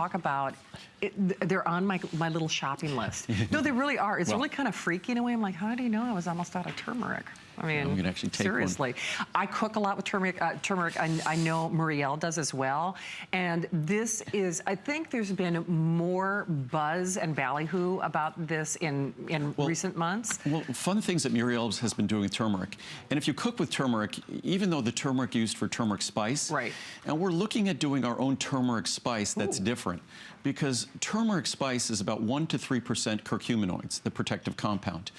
talk about it, they're on my little shopping list. No, they really are. It's really kind of freaky in a way. I'm like, how do you know I was almost out of turmeric? I mean, I'm gonna actually take seriously. one. I cook a lot with turmeric. I know Marielle does as well. And this is, I think there's been more buzz and ballyhoo about this in recent months. Well, fun things that Muriel has been doing with turmeric. And if you cook with turmeric, even though the turmeric used for turmeric spice, right? And we're looking at doing our own turmeric spice that's different, because turmeric spice is about 1 to 3% curcuminoids, the protective compound.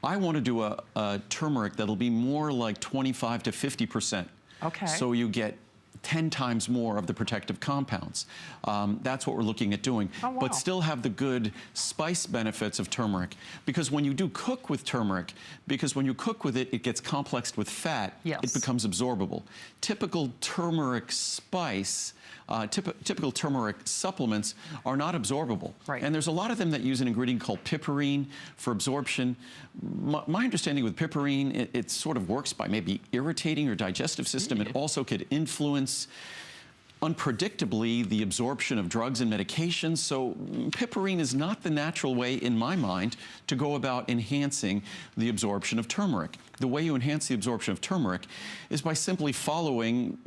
I want to do a turmeric that'll be more like 25 to 50%. Okay. So you get 10 times more of the protective compounds. That's what we're looking at doing. Oh, wow. But still have the good spice benefits of turmeric. Because when you do cook with turmeric, because when you cook with it, it gets complexed with fat, yes. It becomes absorbable. Typical turmeric spice, typical turmeric supplements are not absorbable. Right. And there's a lot of them that use an ingredient called piperine for absorption. My understanding with piperine, it sort of works by maybe irritating your digestive system. It also could influence unpredictably the absorption of drugs and medications. So piperine is not the natural way, in my mind, to go about enhancing the absorption of turmeric. The way you enhance the absorption of turmeric is by simply following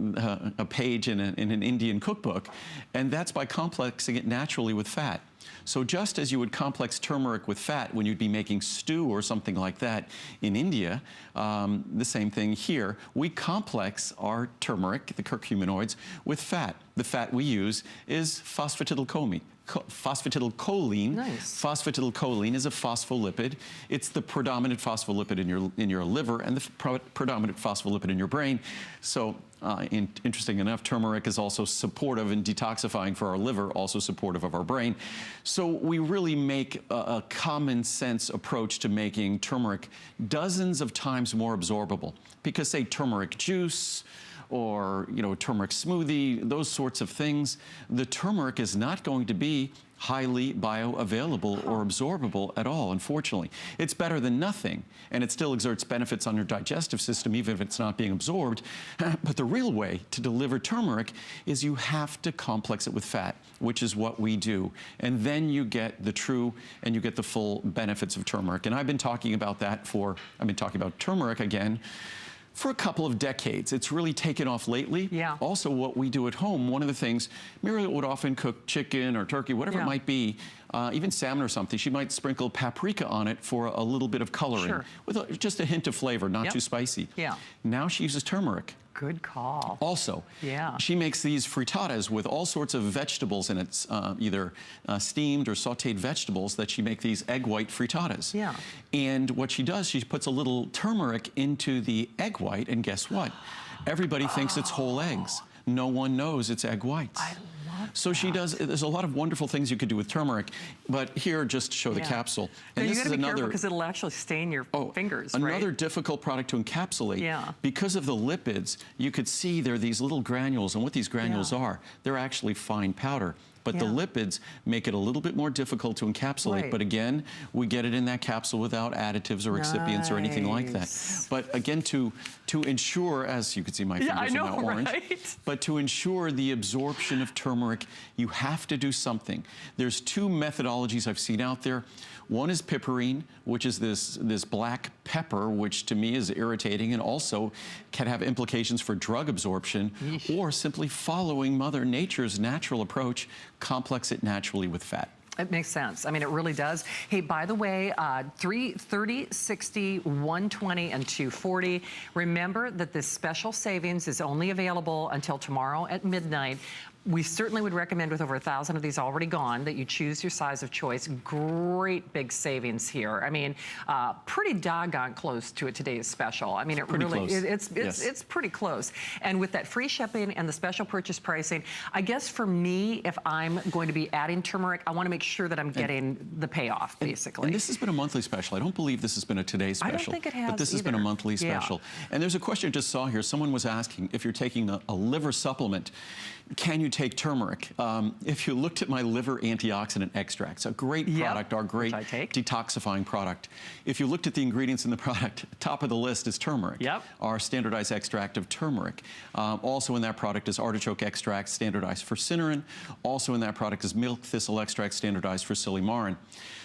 a page in an Indian cookbook, and that's by complexing it naturally with fat. So just as you would complex turmeric with fat when you'd be making stew or something like that in India, the same thing here. We complex our turmeric, the curcuminoids, with fat. The fat we use is phosphatidylcholine. Nice. Phosphatidylcholine is a phospholipid. It's the predominant phospholipid in your liver and the predominant phospholipid in your brain. So interesting enough, turmeric is also supportive and detoxifying for our liver, also supportive of our brain. So we really make a common sense approach to making turmeric dozens of times more absorbable. Because say turmeric juice, or turmeric smoothie, those sorts of things, the turmeric is not going to be highly bioavailable or absorbable at all, unfortunately. It's better than nothing, and it still exerts benefits on your digestive system, even if it's not being absorbed. But the real way to deliver turmeric is you have to complex it with fat, which is what we do. And then you get the true and you get the full benefits of turmeric. And I've been talking about that I've been talking about turmeric again, for a couple of decades. It's really taken off lately. Yeah. Also, what we do at home, one of the things, Muriel would often cook chicken or turkey, whatever it might be, even salmon or something. She might sprinkle paprika on it for a little bit of coloring, with just a hint of flavor, not too spicy. Yeah. Now she uses turmeric. Good call. Also, she makes these frittatas with all sorts of vegetables in it, either steamed or sauteed vegetables, that she makes these egg white frittatas. Yeah. And what she does, she puts a little turmeric into the egg white, and guess what? Everybody thinks it's whole eggs. No one knows it's egg whites. So she does, there's a lot of wonderful things you could do with turmeric, but here, just to show the capsule. And you gotta be careful because it'll actually stain your fingers, another difficult product to encapsulate. Yeah. Because of the lipids, you could see there are these little granules, and what these granules are, they're actually fine powder. But the lipids make it a little bit more difficult to encapsulate. But again, we get it in that capsule without additives or excipients or anything like that. But again, to ensure, as you can see, my fingers are now orange. But to ensure the absorption of turmeric, you have to do something. There's two methodologies I've seen out there. One is piperine, which is this black pepper, which to me is irritating and also can have implications for drug absorption, or simply following Mother Nature's natural approach, complex it naturally with fat. It makes sense. I mean, it really does. Hey, by the way, 30, 60, 120, and 240. Remember that this special savings is only available until tomorrow at midnight. We certainly would recommend, with over 1,000 of these already gone, that you choose your size of choice. Great big savings here. I mean, pretty doggone close to today's special. I mean, it really, it's pretty close. And with that free shipping and the special purchase pricing, I guess for me, if I'm going to be adding turmeric, I want to make sure that I'm getting the payoff, basically. And this has been a monthly special. I don't believe this has been a today's special. I don't think it has But this has been a monthly special. And there's a question I just saw here. Someone was asking, if you're taking a liver supplement, can you take turmeric. If you looked at my liver antioxidant extracts, a great product, our great detoxifying product. If you looked at the ingredients in the product, top of the list is turmeric. Our standardized extract of turmeric. Also in that product is artichoke extract, standardized for cynarin. Also in that product is milk thistle extract, standardized for silymarin.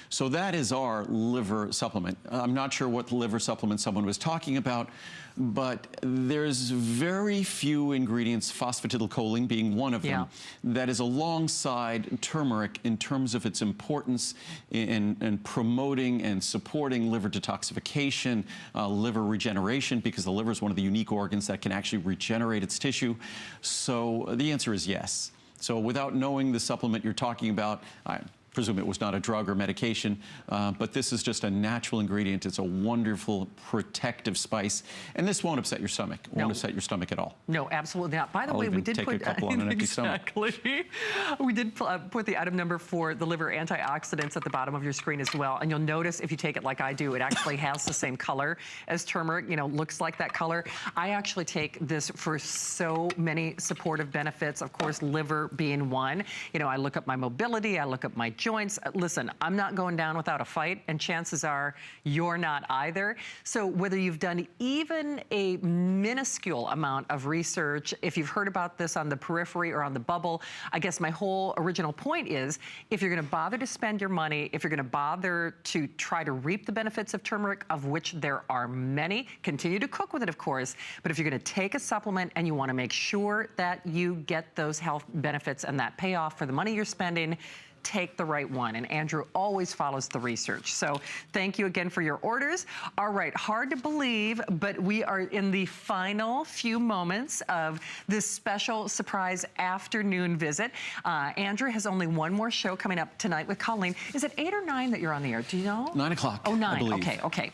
So that is our liver supplement. I'm not sure what liver supplement someone was talking about, but there's very few ingredients, phosphatidylcholine being one of them, that is alongside turmeric in terms of its importance in promoting and supporting liver detoxification, liver regeneration, because the liver is one of the unique organs that can actually regenerate its tissue. So the answer is yes. So without knowing the supplement you're talking about, I presume it was not a drug or medication, but this is just a natural ingredient. It's a wonderful protective spice, and this won't upset your stomach. It won't upset your stomach at all. No, absolutely not. By the way, we did take put a couple on an empty stomach. We did put the item number for the liver antioxidants at the bottom of your screen as well, and you'll notice if you take it like I do, it actually has the same color as turmeric. You know, looks like that color. I actually take this for so many supportive benefits. Of course, liver being one. You know, I look up my mobility. I look up my joints. Listen, I'm not going down without a fight, and chances are you're not either. So whether you've done even a minuscule amount of research, if you've heard about this on the periphery or on the bubble, I guess my whole original point is, if you're gonna bother to spend your money, if you're gonna bother to try to reap the benefits of turmeric, of which there are many, continue to cook with it, of course, but if you're gonna take a supplement and you wanna make sure that you get those health benefits and that payoff for the money you're spending, take the right one. And Andrew always follows the research. So thank you again for your orders. All right, hard to believe, but we are in the final few moments of this special surprise afternoon visit. Andrew has only one more show coming up tonight with Colleen. Is it 8 or 9 that you're on the air? Do you know? 9 o'clock, Oh, 9. I believe. Okay.